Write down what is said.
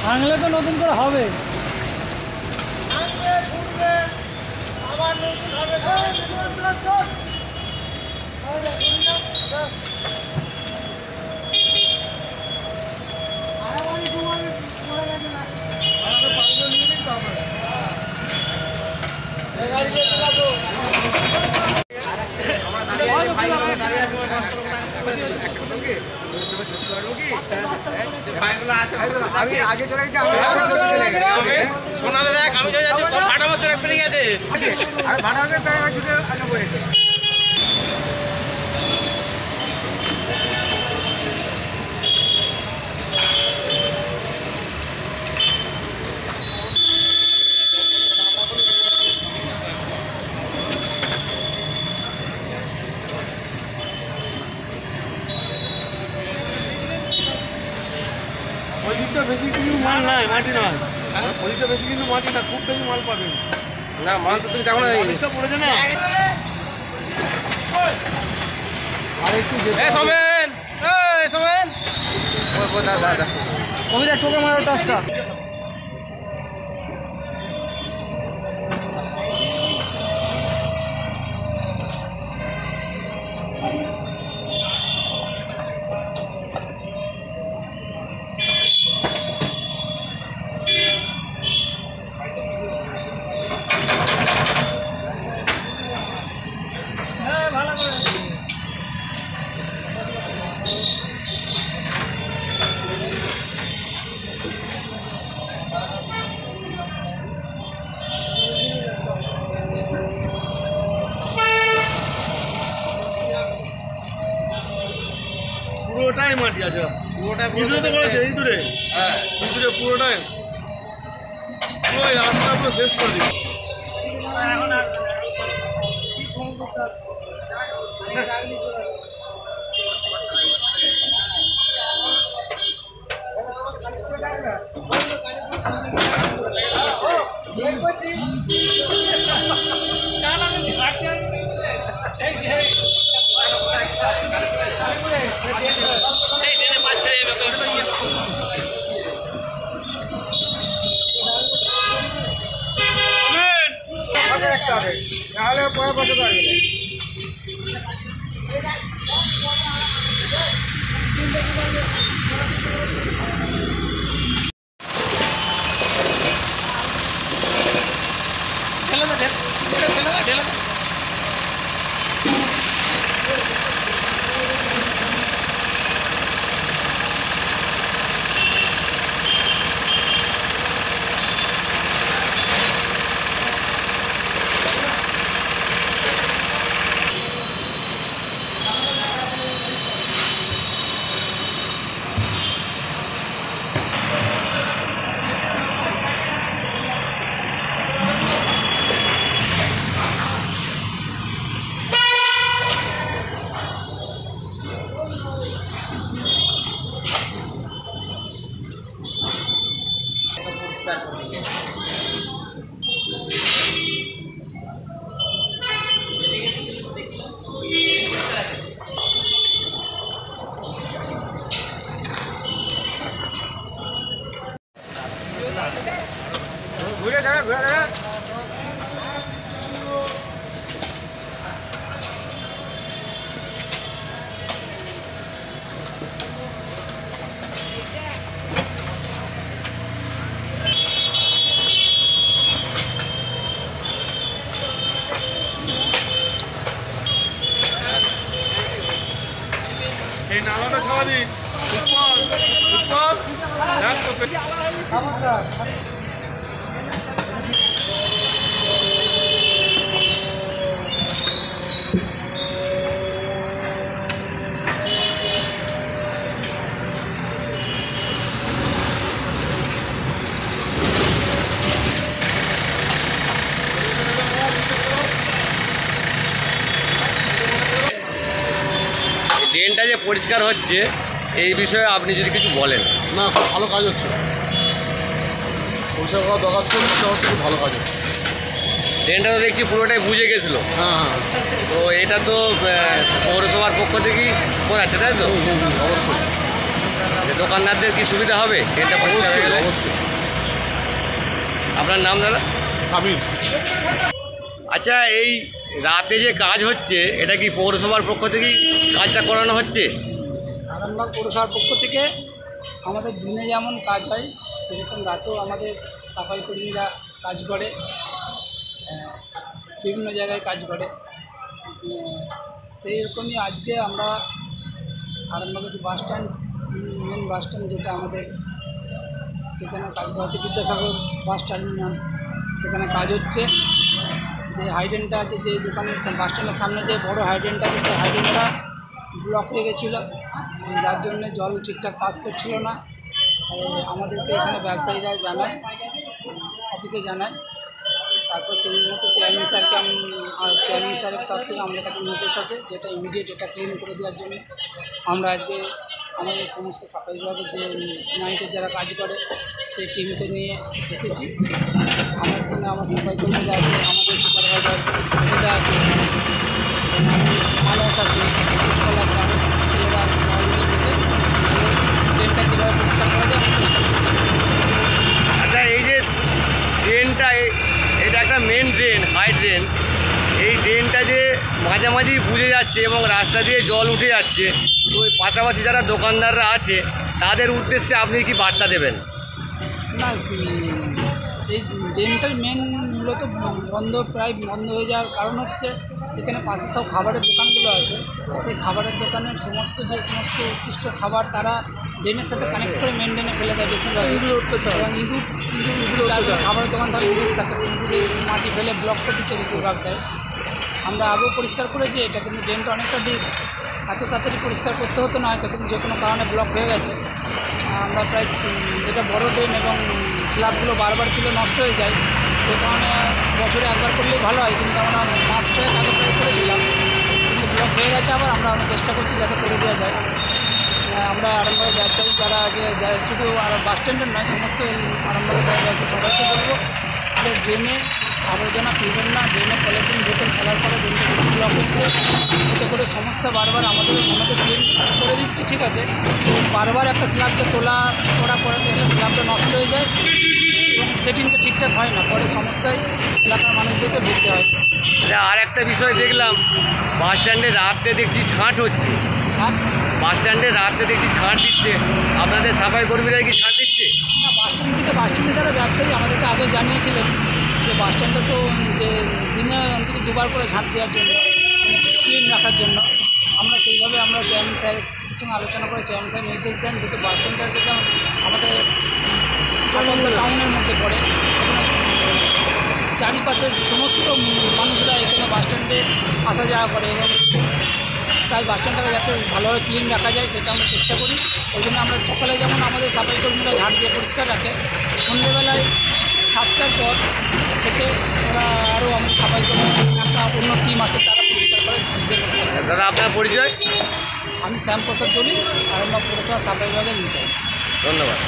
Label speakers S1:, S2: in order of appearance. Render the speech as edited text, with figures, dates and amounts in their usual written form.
S1: ভাঙলে তো নতুন করে হবে।
S2: আমি আগে চলে গেছি, সোনা দাদা আমি চলে যাচ্ছি, ভাড়া বছর এক পেরিয়ে গেছে, আর ভাড়া বছর ছুটে আলো করেছে।
S1: পলিশটা বেশি কিছু মাল নয়, মাটি নয়। পলিশটা বেশি কিন্তু মাটি না, খুব বেশি মাল পাবেন
S2: না। মাল তো তুমি দেখো না,
S1: পলিশটা পড়েছে না। আর একটু
S2: সোমেন, সোমেন দাদা
S1: কবিতা চোখে মারো টাচটা।
S3: পুরোটাই মাটি আছে,
S2: পুরোটাই
S3: ইঁদুরে তো করেছে, ইঁদুরে ইঁদুরে পুরোটাই পুরো রাস্তা পুরো শেষ করে দিবে।
S2: নাহলে পরে বসে পারবে না। ঘুরে দেখা ঘুরে দেখা এই নালাটা ছাড়া দিন উপর উপর ড্রেনটা যে পরিষ্কার হচ্ছে এই বিষয়ে আপনি যদি কিছু বলেন।
S3: না, খুব ভালো কাজ হচ্ছে, পরিষ্কার করা দরকার ছিল, খুব ভালো কাজ হচ্ছে।
S2: ড্রেনটা তো দেখছি পুরোটাই বুঝে গেছিলো।
S3: হ্যাঁ,
S2: তো এটা তো পৌরসভার পক্ষ থেকেই করাচ্ছে, তাই তো?
S3: অবশ্যই।
S4: দোকানদারদের কি সুবিধা হবে ড্রেনটা পরিষ্কার হয়ে গেলে?
S3: অবশ্যই।
S4: আপনার নাম দাদা?
S3: সাবির।
S4: আচ্ছা, এই রাতে যে কাজ হচ্ছে এটা কি পৌরসভার পক্ষ থেকেই কাজটা করানো হচ্ছে?
S5: আরামবাগ পৌরসভার পক্ষ থেকে আমাদের দিনে যেমন কাজ হয় সেরকম রাতেও আমাদের সাফাই কর্মীরা কাজ করে, বিভিন্ন জায়গায় কাজ করে। সেই রকমই আজকে আমরা আরামবাগের যে bus stand, main bus stand যেটা আমাদের, সেখানে কাজ করা হচ্ছে বিদ্যাসাগর বাস টার্মিনাল, সেখানে কাজ হচ্ছে। যে হাইড্রেনটা আছে, যে দোকানের বাস স্ট্যান্ডের সামনে যে বড় হাইড্রেনটা আছে, সেই হাইড্রেনটা ব্লক হয়ে গেছিলো, যার জন্যে জল ঠিকঠাক পাস করছিল না। আমাদেরকে এখানে ব্যবসায়ীরা জানায়, অফিসে জানায়। তারপর সেই মতো চেয়ারম্যান স্যারকে চেয়ারম্যান স্যারের তরফ থেকে আমাদের কাছে নির্দেশ আছে যেটা ইমিডিয়েট এটা ক্লিন করে দেওয়ার জন্য আমরা আজকে আমাদের সমস্ত সাফাই বিভাগের যে নাইটের যারা কাজ করে সেই টিমকে নিয়ে এসেছি। আমার সঙ্গে আমার সাফাই কর্মীরা আছে, আমাদের সুপারভাইজার এটা আছে, মানুষ আছে, প্রিন্সিপাল আছে, আমার ছেলেরা নর্মালি থেকে ট্রেনটা কীভাবে পরিষ্কার করা যায় আমি চেষ্টা করছি।
S4: আচ্ছা, এই যে ড্রেনটা, এটা একটা মেন ড্রেন, হাই ড্রেন, এই ড্রেনটা যে মাঝামাঝি বুঝে যাচ্ছে এবং রাস্তা দিয়ে জল উঠে যাচ্ছে, তো ওই পাশাপাশি যারা দোকানদাররা আছে তাদের উদ্দেশ্যে আপনি কি বার্তা দেবেন?
S5: না, এই ড্রেনটাই মেন মূলত প্রায় বন্ধ হয়ে যাওয়ার কারণ হচ্ছে এখানে পাশে সব খাবারের দোকানগুলো আছে, সেই খাবারের দোকানের সমস্ত উচ্ছিষ্ট খাবার তারা ড্রেনের সাথে কানেক্ট করে মেন ড্রেনে ফেলে দেয় বেশিরভাগ। এবং ইঁদুর খাবারের দোকান ধরে ইঁদুর থাকে, সেই ইঁদুরে মাটি ফেলে ব্লক করে দিচ্ছে বেশিরভাগটাই। আমরা আগেও পরিষ্কার করেছি এটা, কিন্তু ড্রেনটা অনেকটা ডিপ, এত তাড়াতাড়ি পরিষ্কার করতে হতো না হয়তো, কিন্তু যে কোনো কারণে ব্লক হয়ে গেছে। আমরা প্রায় যেটা বড় ড্রেন এবং স্ল্যাবগুলো বারবার তুলে নষ্ট হয়ে যায়, সে কারণে বছরে একবার করলেই ভালো হয়, কিন্তু আমরা মাস ছয়েক আগে প্রায় করেছিলাম, কিন্তু ব্লক হয়ে গেছে। আবার আমরা চেষ্টা করছি যাতে করে দেওয়া যায়। আমরা আরামবাগের ব্যবসায়ী যারা আছে, যারা শুধু বাস স্ট্যান্ডের নয়, সমস্ত আরামবাগের যারা আছে সবাইকে বলবো যে ড্রেনে আবর্জনা ফেলবেন না, ড্রেনে পলিথিন বোতল ফেলার পরে ড্রেনটা ব্লক হচ্ছে, এতে করে সমস্যা বারবার আমাদের ক্লিন করে দিচ্ছি, ঠিক আছে, বারবার একটা স্ল্যাবকে তোলা করে দেখলে স্ল্যাবটা নষ্ট হয়ে যায় এবং সেটিংটা ঠিকঠাক হয় না, পরে সমস্যায় এলাকার মানুষদেরকে ভুগতে হয়।
S4: আর একটা বিষয় দেখলাম, বাস স্ট্যান্ডে রাত্রে দেখছি ছাঁট হচ্ছে।
S5: হ্যাঁ,
S4: বাস স্ট্যান্ডে রাত্রে দেখছি ছাঁট দিচ্ছে, আপনাদের সাফাই কর্মীরা কি ছাঁট দিচ্ছে?
S5: না, বাস স্ট্যান্ডে যারা ব্যবসায়ী আমাদেরকে আগে জানিয়েছিলেন যে বাস স্ট্যান্ডে তো যে দিনে অন্তত দুবার করে ঝাঁট দেওয়ার জন্য, ক্লিন রাখার জন্য। আমরা সেইভাবে আমরা চেয়ারম্যান স্যারের সঙ্গে আলোচনা করে চেয়ারম্যান স্যার নির্দেশ দেন যেহেতু বাস স্ট্যান্ডটা যেটা আমাদের আনন্দ টাউনের মধ্যে পড়ে, চারিপাশের সমস্ত মানুষরা এখানে বাস স্ট্যান্ডে আসা যাওয়া করে এবং তাই বাস স্ট্যান্ডটাকে যাতে ভালোভাবে ক্লিন রাখা যায় সেটা আমরা চেষ্টা করি। ওই জন্য আমরা সকালে যেমন আমাদের সাফাই কর্মীরা ঝাড় দিয়ে পরিষ্কার রাখে, সন্ধ্যেবেলায় 7টার পর থেকে ওরা আরও আমাদের সাফাই কর্মী একটা অন্য টিম আছে, তারা পরিষ্কার করে ঝাড় দিয়ে পরিষ্কার করে।
S4: দাদা, আপনার পরিচয়?
S5: আমি শ্যামপ্রসাদ দলি, আরামবাগ পৌরসভা সাফাই বিভাগের ইনচার্জ।
S4: ধন্যবাদ।